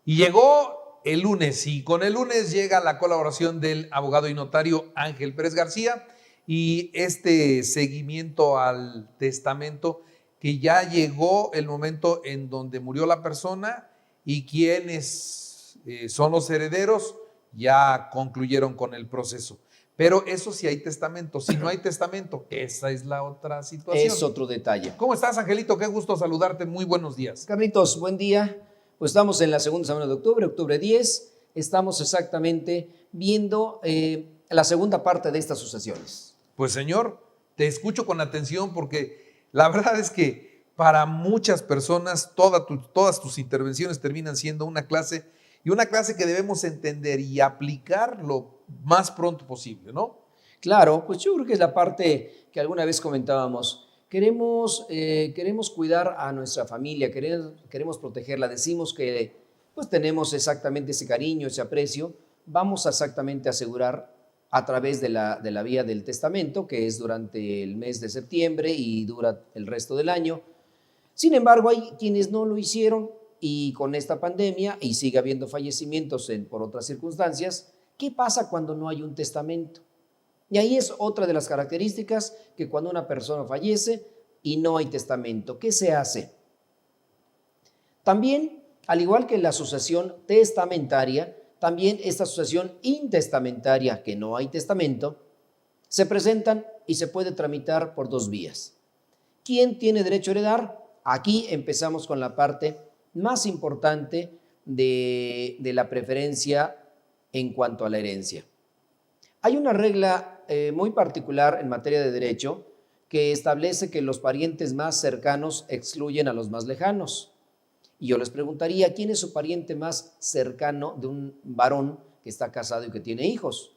Y llegó el lunes, y con el lunes llega la colaboración del abogado y notario Ángel Pérez García y este seguimiento al testamento, que ya llegó el momento en donde murió la persona y quienes son los herederos ya concluyeron con el proceso. Pero eso sí hay testamento. Si no hay testamento, esa es la otra situación. Es otro detalle. ¿Cómo estás, Angelito? Qué gusto saludarte. Muy buenos días. Carlitos, buen día. Pues estamos en la segunda semana de octubre 10. Estamos exactamente viendo la segunda parte de estas sucesiones. Pues, señor, te escucho con atención porque la verdad es que para muchas personas todas tus intervenciones terminan siendo una clase, y una clase que debemos entender y aplicar lo más pronto posible, ¿no? Claro, pues yo creo que es la parte que alguna vez comentábamos. Queremos cuidar a nuestra familia, queremos protegerla. Decimos que pues tenemos exactamente ese cariño, ese aprecio. Vamos a exactamente asegurar a través de la vía del testamento, que es durante el mes de septiembre y dura el resto del año. Sin embargo, hay quienes no lo hicieron, y con esta pandemia, y sigue habiendo fallecimientos por otras circunstancias. ¿Qué pasa cuando no hay un testamento? Y ahí es otra de las características, que cuando una persona fallece y no hay testamento, ¿qué se hace? También, al igual que la sucesión testamentaria, también esta sucesión intestamentaria, que no hay testamento, se presentan y se puede tramitar por dos vías. ¿Quién tiene derecho a heredar? Aquí empezamos con la parte más importante de la preferencia en cuanto a la herencia. Hay una regla muy particular en materia de derecho que establece que los parientes más cercanos excluyen a los más lejanos. Y yo les preguntaría, ¿quién es su pariente más cercano de un varón que está casado y que tiene hijos?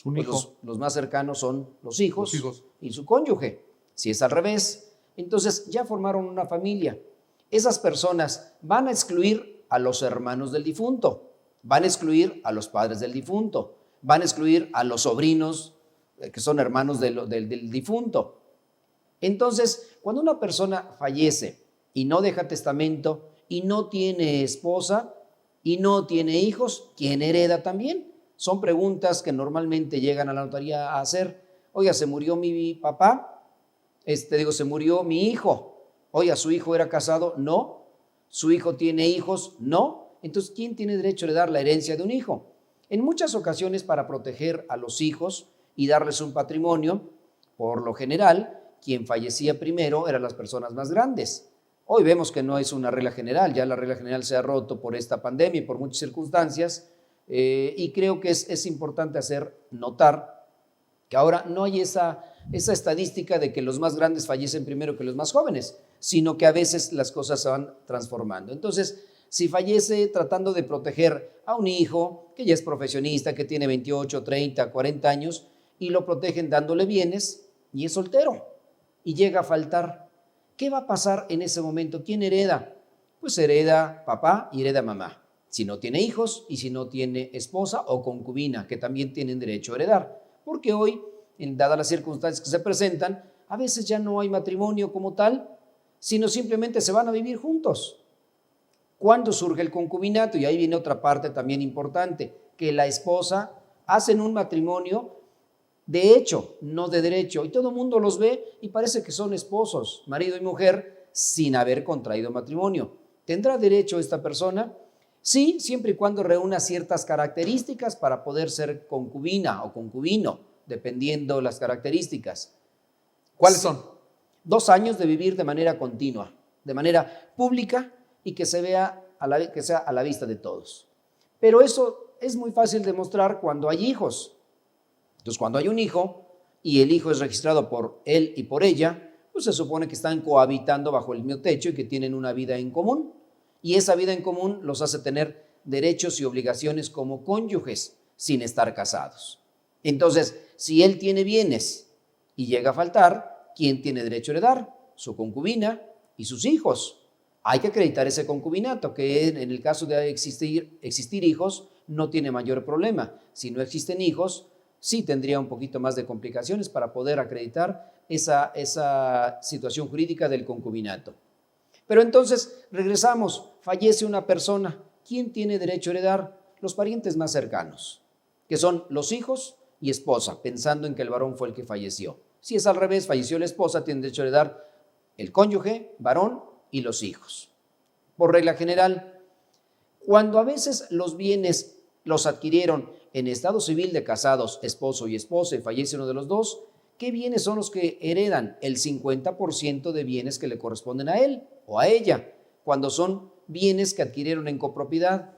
Un hijo. Pues los más cercanos son los hijos y su cónyuge. Si es al revés, entonces ya formaron una familia. Esas personas van a excluir a los hermanos del difunto, van a excluir a los padres del difunto, van a excluir a los sobrinos que son hermanos del difunto. Entonces, cuando una persona fallece y no deja testamento y no tiene esposa y no tiene hijos, ¿quién hereda también? Son preguntas que normalmente llegan a la notaría a hacer. Oiga, ¿se murió mi papá? Se murió mi hijo. Oiga, ¿su hijo era casado? No. ¿Su hijo tiene hijos? No. Entonces, ¿quién tiene derecho a heredar la herencia de un hijo? En muchas ocasiones, para proteger a los hijos y darles un patrimonio, por lo general, quien fallecía primero eran las personas más grandes. Hoy vemos que no es una regla general, ya la regla general se ha roto por esta pandemia y por muchas circunstancias, y creo que es importante hacer notar que ahora no hay esa estadística de que los más grandes fallecen primero que los más jóvenes, sino que a veces las cosas se van transformando. Entonces, si fallece tratando de proteger a un hijo que ya es profesionista, que tiene 28, 30, 40 años, y lo protegen dándole bienes, y es soltero, y llega a faltar, ¿qué va a pasar en ese momento? ¿Quién hereda? Pues hereda papá y hereda mamá, si no tiene hijos y si no tiene esposa o concubina, que también tienen derecho a heredar, porque hoy, dadas las circunstancias que se presentan, a veces ya no hay matrimonio como tal, sino simplemente se van a vivir juntos. ¿Cuándo surge el concubinato? Y ahí viene otra parte también importante, que la esposa hacen un matrimonio de hecho, no de derecho, y todo el mundo los ve y parece que son esposos, marido y mujer, sin haber contraído matrimonio. ¿Tendrá derecho esta persona? Sí, siempre y cuando reúna ciertas características para poder ser concubina o concubino, dependiendo las características. ¿Cuáles son? 2 años de vivir de manera continua, de manera pública, y que se vea que sea a la vista de todos. Pero eso es muy fácil de mostrar cuando hay hijos. Entonces, cuando hay un hijo y el hijo es registrado por él y por ella, pues se supone que están cohabitando bajo el mismo techo y que tienen una vida en común. Y esa vida en común los hace tener derechos y obligaciones como cónyuges sin estar casados. Entonces, si él tiene bienes y llega a faltar, ¿quién tiene derecho a heredar? Su concubina y sus hijos. Hay que acreditar ese concubinato, que en el caso de existir hijos no tiene mayor problema. Si no existen hijos, sí tendría un poquito más de complicaciones para poder acreditar esa situación jurídica del concubinato. Pero entonces regresamos, fallece una persona. ¿quién tiene derecho a heredar? Los parientes más cercanos, que son los hijos y esposa, pensando en que el varón fue el que falleció. Si es al revés, falleció la esposa, tiene derecho a heredar el cónyuge, varón y los hijos. Por regla general, cuando a veces los bienes los adquirieron en estado civil de casados, esposo y esposa, y fallece uno de los dos, ¿qué bienes son los que heredan? El 50% de bienes que le corresponden a él o a ella, cuando son bienes que adquirieron en copropiedad,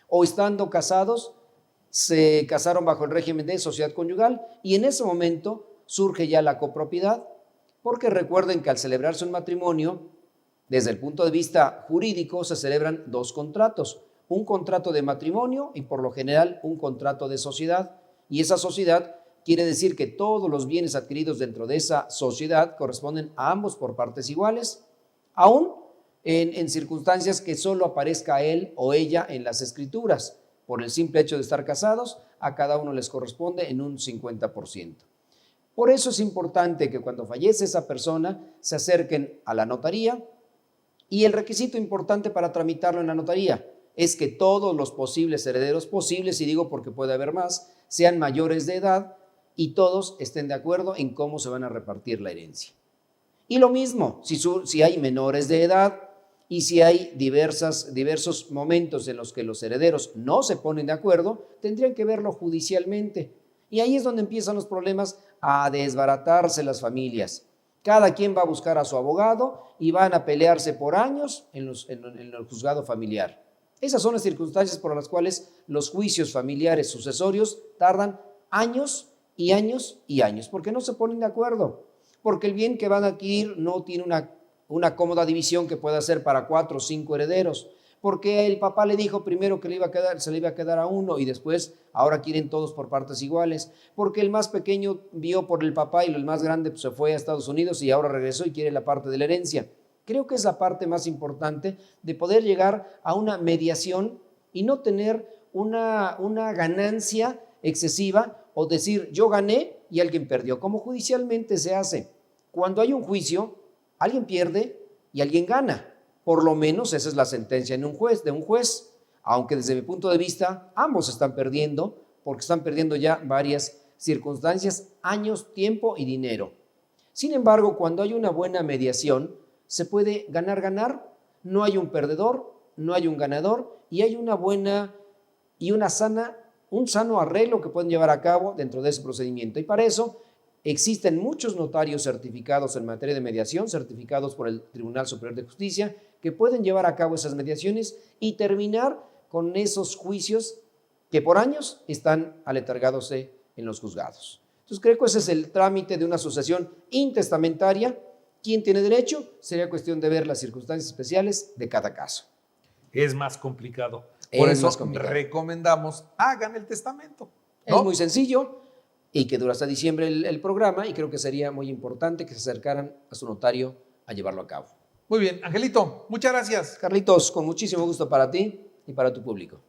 o estando casados, se casaron bajo el régimen de sociedad conyugal, y en ese momento surge ya la copropiedad, porque recuerden que al celebrarse un matrimonio, desde el punto de vista jurídico, se celebran dos contratos: un contrato de matrimonio y por lo general un contrato de sociedad. Y esa sociedad quiere decir que todos los bienes adquiridos dentro de esa sociedad corresponden a ambos por partes iguales, aún en circunstancias que solo aparezca él o ella en las escrituras. Por el simple hecho de estar casados, a cada uno les corresponde en un 50%. Por eso es importante que cuando fallece esa persona se acerquen a la notaría, y el requisito importante para tramitarlo en la notaría es que todos los posibles herederos posibles, y digo porque puede haber más, sean mayores de edad y todos estén de acuerdo en cómo se van a repartir la herencia. Y lo mismo, si hay menores de edad y si hay diversos momentos en los que los herederos no se ponen de acuerdo, tendrían que verlo judicialmente. Y ahí es donde empiezan los problemas a desbaratarse las familias. Cada quien va a buscar a su abogado y van a pelearse por años en el juzgado familiar. Esas son las circunstancias por las cuales los juicios familiares sucesorios tardan años y años y años, porque no se ponen de acuerdo, porque el bien que van a adquirir no tiene una cómoda división que pueda ser para 4 o 5 herederos, porque el papá le dijo primero que se le iba a quedar a uno y después ahora quieren todos por partes iguales, porque el más pequeño vio por el papá y el más grande pues, se fue a Estados Unidos y ahora regresó y quiere la parte de la herencia. Creo que es la parte más importante de poder llegar a una mediación y no tener una ganancia excesiva o decir yo gané y alguien perdió, como judicialmente se hace. Cuando hay un juicio, alguien pierde y alguien gana. Por lo menos esa es la sentencia de un juez, aunque desde mi punto de vista ambos están perdiendo, porque están perdiendo ya varias circunstancias, años, tiempo y dinero. Sin embargo, cuando hay una buena mediación, se puede ganar, no hay un perdedor, no hay un ganador, y hay una buena y un sano arreglo que pueden llevar a cabo dentro de ese procedimiento. Y para eso existen muchos notarios certificados en materia de mediación, certificados por el Tribunal Superior de Justicia, que pueden llevar a cabo esas mediaciones y terminar con esos juicios que por años están aletargados en los juzgados. Entonces creo que ese es el trámite de una sucesión intestamentaria. ¿Quién tiene derecho? Sería cuestión de ver las circunstancias especiales de cada caso. Es más complicado. Por eso recomendamos, hagan el testamento, ¿no? Es muy sencillo y que dura hasta diciembre el programa, y creo que sería muy importante que se acercaran a su notario a llevarlo a cabo. Muy bien, Angelito, muchas gracias. Carlitos, con muchísimo gusto para ti y para tu público.